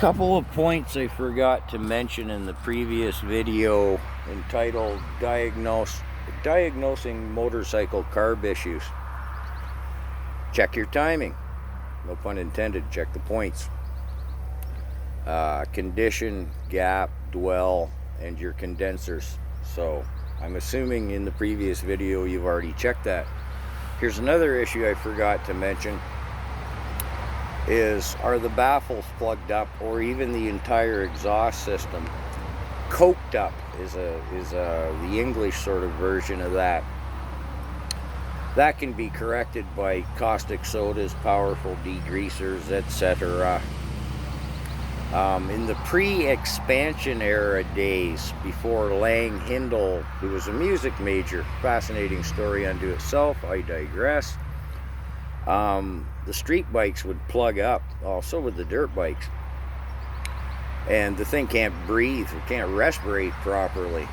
Couple of points I forgot to mention in the previous video entitled Diagnosing Motorcycle Carb Issues. Check your timing. No pun intended, check the points. Condition, gap, dwell, and your condensers. So I'm assuming in the previous video you've already checked that. Here's another issue I forgot to mention. Are the baffles plugged up, or even the entire exhaust system coked up is the English sort of version of that. That can be corrected by caustic sodas, powerful degreasers, etc. In the pre-expansion era days, before Lang Hindle, who was a music major, fascinating story unto itself, I digress. The street bikes would plug up, also with the dirt bikes, and the thing can't breathe, it can't respirate properly.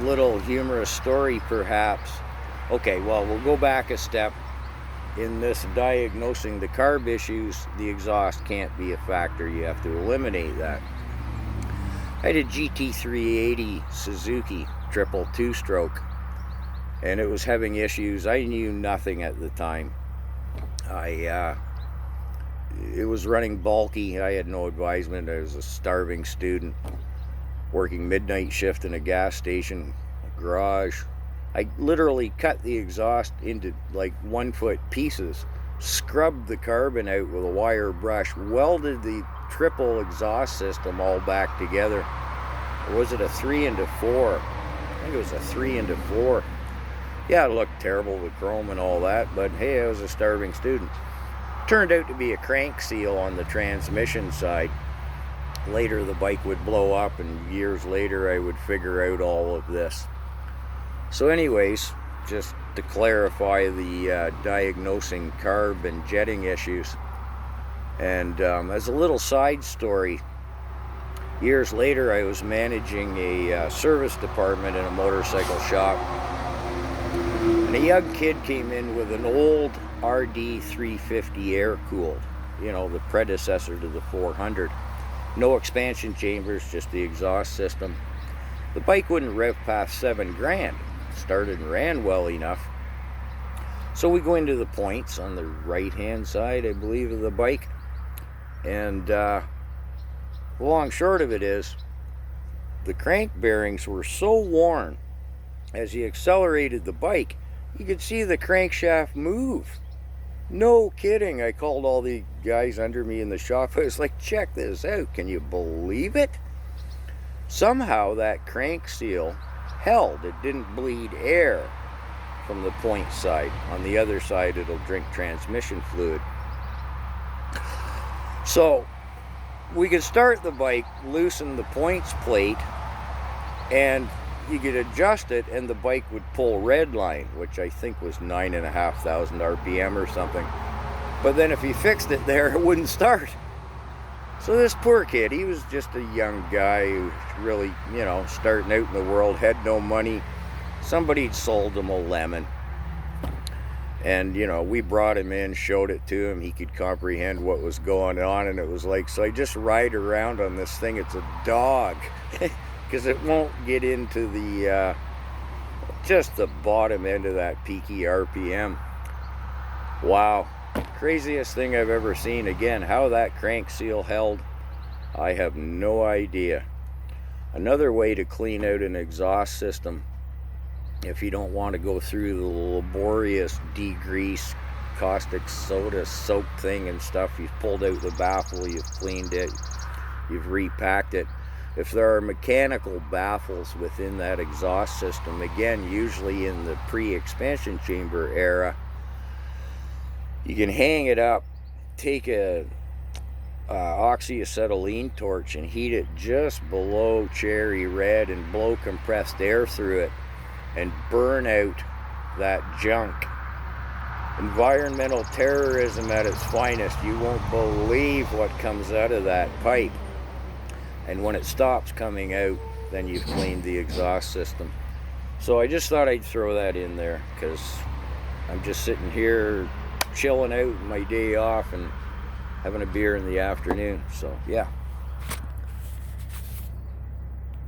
Little humorous story perhaps. Okay, well, we'll go back a step. In this diagnosing the carb issues, the exhaust can't be a factor. You have to eliminate that. I had a GT380 Suzuki triple two-stroke, and it was having issues. I knew nothing at the time. It was running bulky. I had no advisement. I was a starving student working midnight shift in a gas station garage. I literally cut the exhaust into like 1-foot pieces, scrubbed the carbon out with a wire brush, welded the triple exhaust system all back together. Or was it a 3 into 4? I think it was a 3 into 4. Yeah, it looked terrible with chrome and all that, but hey, I was a starving student. Turned out to be a crank seal on the transmission side. Later the bike would blow up, and years later I would figure out all of this. So anyways, just to clarify the diagnosing carb and jetting issues. And as a little side story, years later I was managing a service department in a motorcycle shop. And a young kid came in with an old RD 350 air-cooled, you know, the predecessor to the 400. No expansion chambers, just the exhaust system. The bike wouldn't rev past $7,000. Started and ran well enough. So we go into the points on the right-hand side, I believe, of the bike. And the long short of it is, the crank bearings were so worn, as he accelerated the bike, you could see the crankshaft move. No kidding. I called all the guys under me in the shop. I was like, check this out. Can you believe it? Somehow that crank seal held. It didn't bleed air from the point side. On the other side, it'll drink transmission fluid. So we could start the bike, loosen the points plate, and you could adjust it, and the bike would pull red line, which I think was 9,500 RPM or something. But then if you fixed it there, it wouldn't start. So this poor kid, he was just a young guy who really, you know, starting out in the world, had no money. Somebody'd sold him a lemon. And, you know, we brought him in, showed it to him. He could comprehend what was going on, and it was like, so I just ride around on this thing. It's a dog. Because it won't get into the just the bottom end of that peaky RPM. Wow, craziest thing I've ever seen. Again, how that crank seal held, I have no idea. Another way to clean out an exhaust system, if you don't want to go through the laborious degrease caustic soda soap thing and stuff, you've pulled out the baffle, you've cleaned it, you've repacked it. If there are mechanical baffles within that exhaust system, again, usually in the pre-expansion chamber era, you can hang it up, take a oxyacetylene torch and heat it just below cherry red and blow compressed air through it and burn out that junk. Environmental terrorism at its finest. You won't believe what comes out of that pipe. And when it stops coming out, then you've cleaned the exhaust system. So I just thought I'd throw that in there, because I'm just sitting here chilling out my day off, and having a beer in the afternoon. So yeah.